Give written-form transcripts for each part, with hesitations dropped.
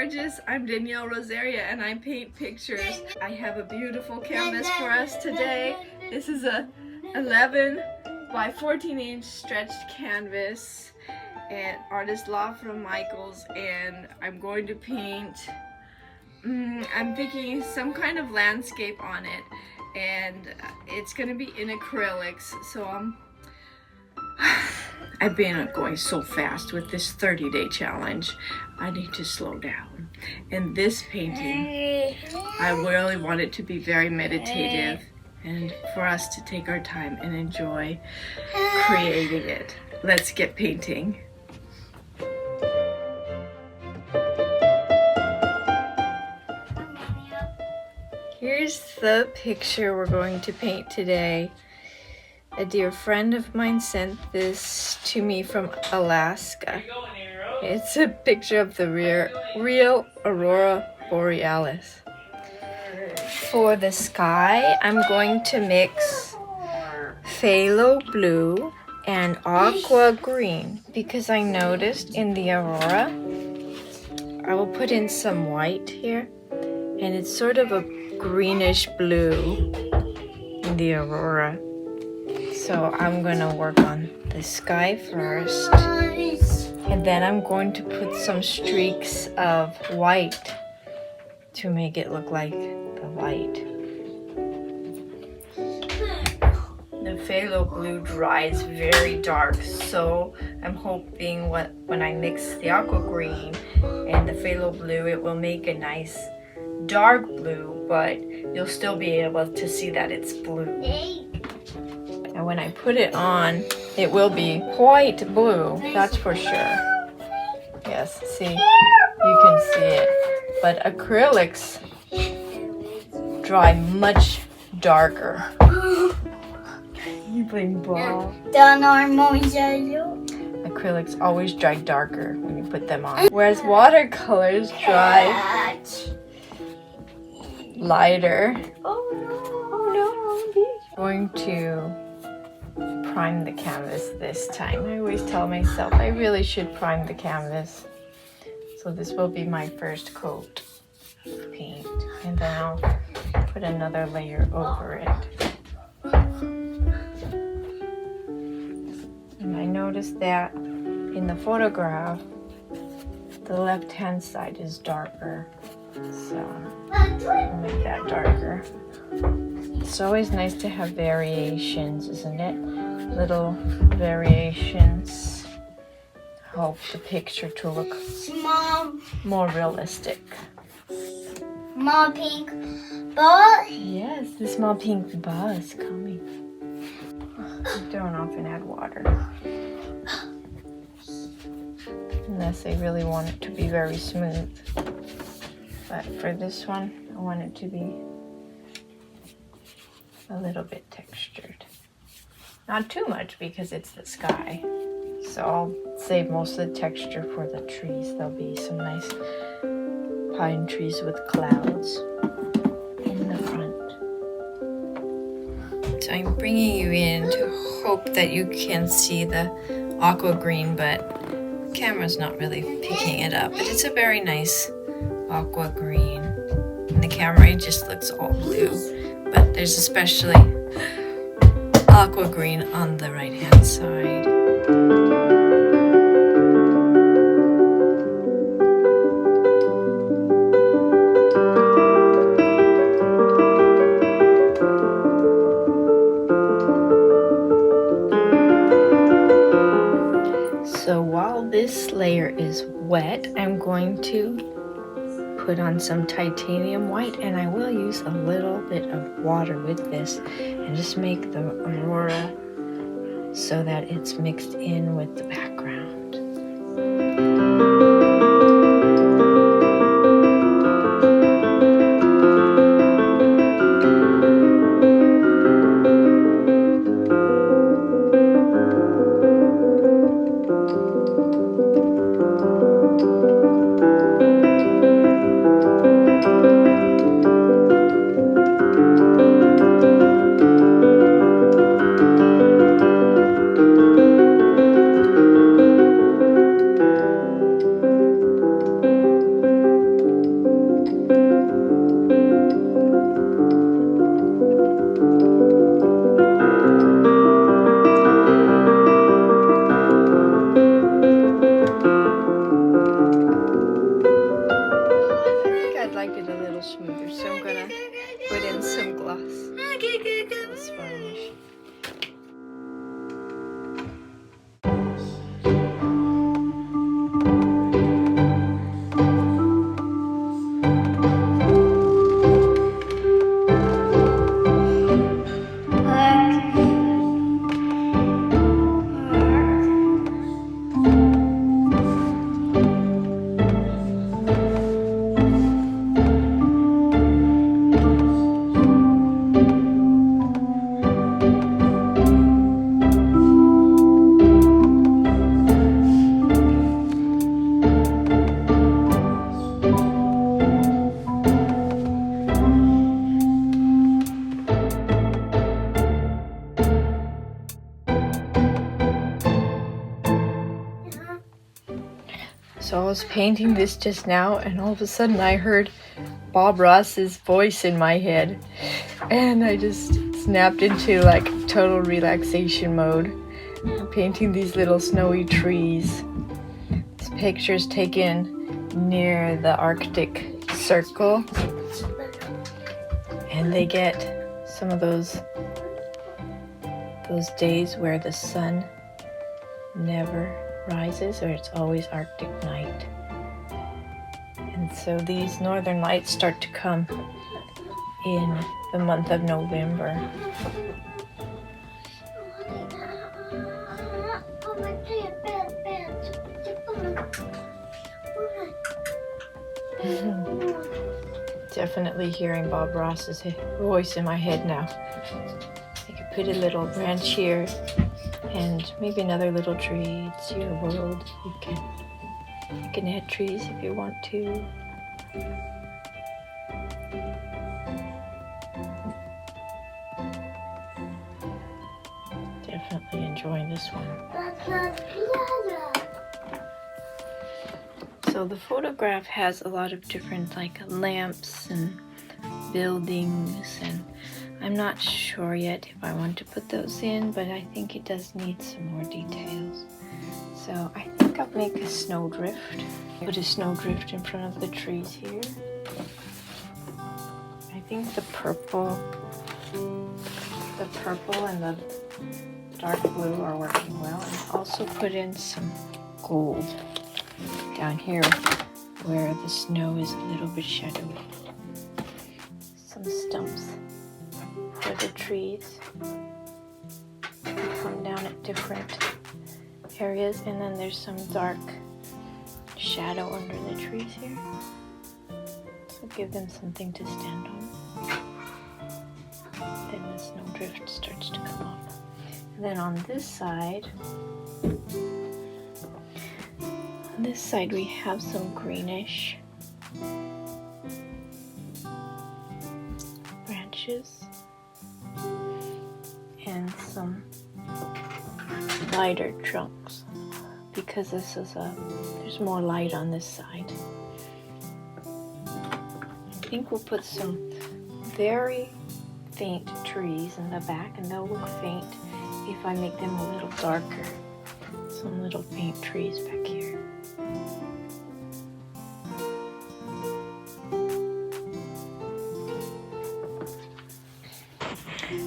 gorgeous. I'm Danielle Rosaria and I paint pictures. I have a beautiful canvas for us today. This is a 11 by 14 inch stretched canvas and artist Law from Michaels, and I'm going to paint, I'm thinking some kind of landscape on it, and it's going to be in acrylics. So I've been going so fast with this 30-day challenge. I need to slow down. And this painting, I really want it to be very meditative and for us to take our time and enjoy creating it. Let's get painting. Here's the picture we're going to paint today. A dear friend of mine sent this to me from Alaska. It's a picture of the real Aurora Borealis. For the sky, I'm going to mix phthalo blue and aqua green because I noticed in the Aurora, I will put in some white here, and it's sort of a greenish blue in the Aurora. So I'm going to work on the sky first, and then I'm going to put some streaks of white to make it look like the light. The phthalo blue dries very dark, so I'm hoping when I mix the aqua green and the phthalo blue, it will make a nice dark blue, but you'll still be able to see that it's blue. And when I put it on, it will be white blue, that's for sure. Yes, see, you can see it. But acrylics dry much darker. You playing ball? Acrylics always dry darker when you put them on, whereas watercolors dry lighter. Oh no. I'm going to prime the canvas this time. I always tell myself I really should prime the canvas. So this will be my first coat of paint, and then I'll put another layer over it. And I noticed that in the photograph, the left-hand side is darker. So I'll make that darker. It's always nice to have variations, isn't it? Little variations help the picture to look more realistic. Small pink ball? Yes, the small pink ball is coming. I don't often add water. Unless I really want it to be very smooth. But for this one, I want it to be a little bit textured. Not too much because it's the sky. So I'll save most of the texture for the trees. There'll be some nice pine trees with clouds in the front. So I'm bringing you in to hope that you can see the aqua green, but the camera's not really picking it up. But it's a very nice aqua green. In the camera, it just looks all blue. But there's especially aqua green on the right-hand side. So while this layer is wet, I'm going to put on some titanium white, and I will use a little bit of water with this and just make the aurora so that it's mixed in with the background. So I was painting this just now, and all of a sudden I heard Bob Ross's voice in my head, and I just snapped into like total relaxation mode. I'm painting these little snowy trees. This picture's taken near the Arctic Circle, and they get some of those days where the sun never rises, or it's always Arctic night. And so these northern lights start to come in the month of November. Definitely hearing Bob Ross's voice in my head now. I could put a little branch here and maybe another little tree. It's your world. You can add trees if you want to. Definitely enjoying this one. So the photograph has a lot of different like lamps and buildings, and I'm not sure yet if I want to put those in, but I think it does need some more details. So I think I'll make a snowdrift. Put a snowdrift in front of the trees here. I think the purple and the dark blue are working well. And also put in some gold down here where the snow is a little bit shadowy. Some stumps for the trees. Come down at different areas, and then there's some dark shadow under the trees here. So give them something to stand on. Then the snowdrift starts to come off. And then on this side we have some greenish branches and some lighter trunks, because there's more light on this side. I think we'll put some very faint trees in the back, and they'll look faint if I make them a little darker. Some little faint trees back here.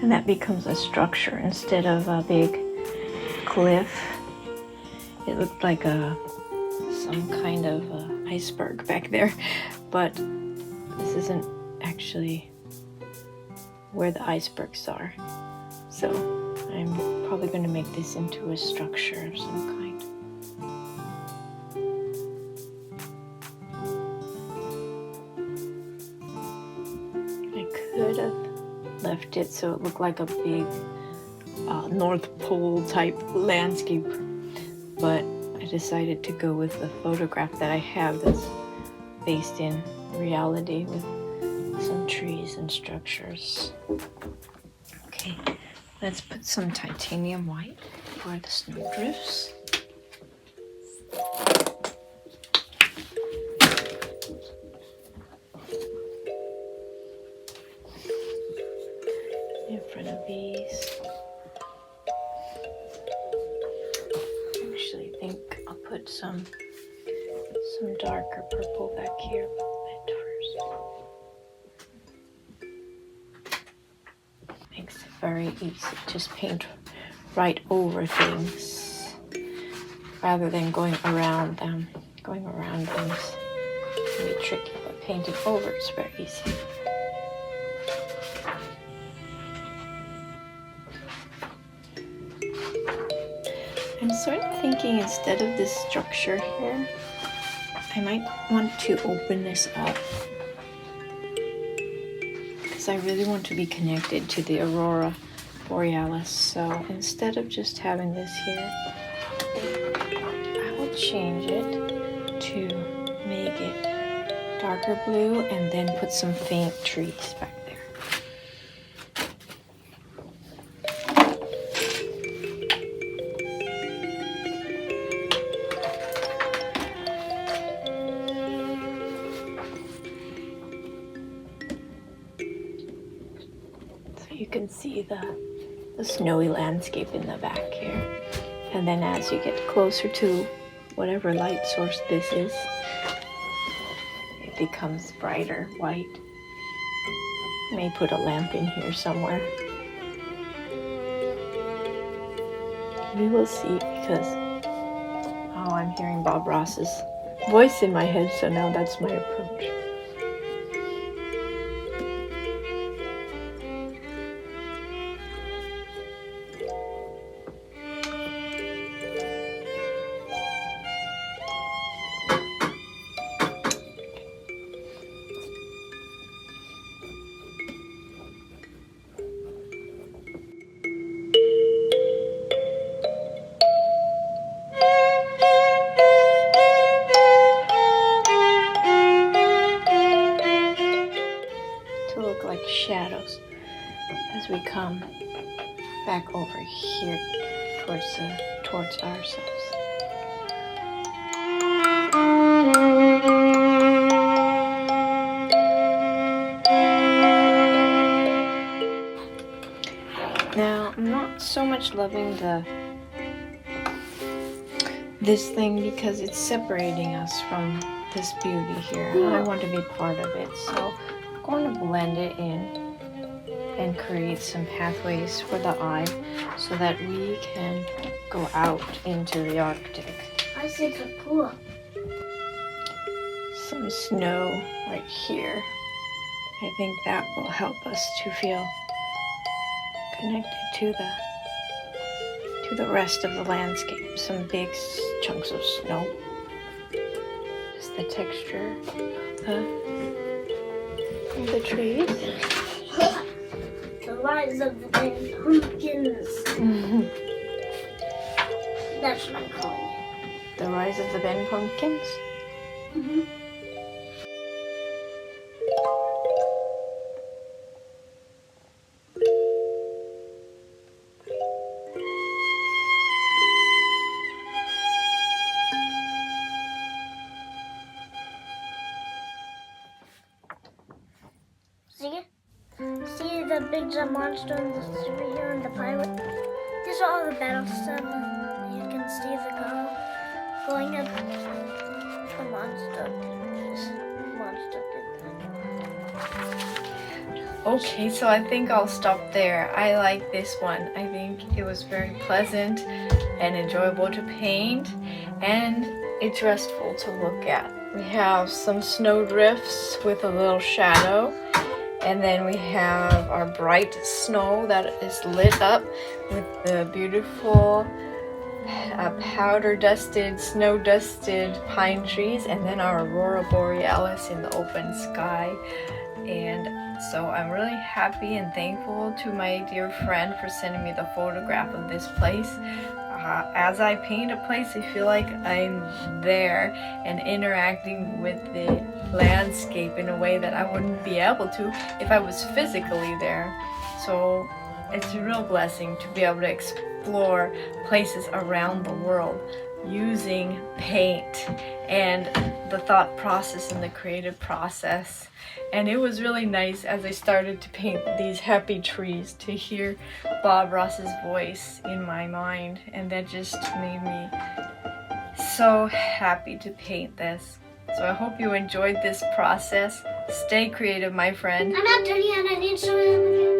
And that becomes a structure instead of a big cliff. It looked like some kind of iceberg back there, but this isn't actually where the icebergs are. So I'm probably going to make this into a structure of some kind. I could have left it so it looked like a big North Pole type landscape, but I decided to go with the photograph that I have that's based in reality with some trees and structures. Okay, let's put some titanium white for the snowdrifts. In front of these. I actually think I'll put some darker purple back here a little bit first. Makes it very easy. Just paint right over things rather than going around them. Going around things can be tricky, but painting over is very easy. I'm sort of thinking instead of this structure here, I might want to open this up because I really want to be connected to the Aurora Borealis. So instead of just having this here, I will change it to make it darker blue and then put some faint trees back there. can see the snowy landscape in the back here. And then as you get closer to whatever light source this is, it becomes brighter white. May put a lamp in here somewhere. We will see, because I'm hearing Bob Ross's voice in my head, so now that's my approach. To look like shadows as we come back over here towards ourselves. Now, I'm not so much loving this thing because it's separating us from this beauty here. I want to be part of it, so I'm going to blend it in and create some pathways for the eye so that we can go out into the Arctic. I see the pool. Some snow right here. I think that will help us to feel connected to the rest of the landscape. Some big chunks of snow. Just the texture of the trees. The rise of the pumpkins. That's what I'm calling it. The rise of the Ben pumpkins. See the big giant monster and the superhero and the pirate? These are all the battle stuff. You can see the car going up. The monster did that. Okay, so I think I'll stop there. I like this one. I think it was very pleasant and enjoyable to paint, and it's restful to look at. We have some snow drifts with a little shadow. And then we have our bright snow that is lit up with the beautiful powder dusted, snow dusted pine trees, and then our Aurora Borealis in the open sky. And so I'm really happy and thankful to my dear friend for sending me the photograph of this place. As I paint a place, I feel like I'm there and interacting with the landscape in a way that I wouldn't be able to if I was physically there. So it's a real blessing to be able to explore places around the world using paint and the thought process and the creative process. And it was really nice as I started to paint these happy trees to hear Bob Ross's voice in my mind, and that just made me so happy to paint this. So I hope you enjoyed this process. Stay creative, my friend. I'm not done yet. I need some.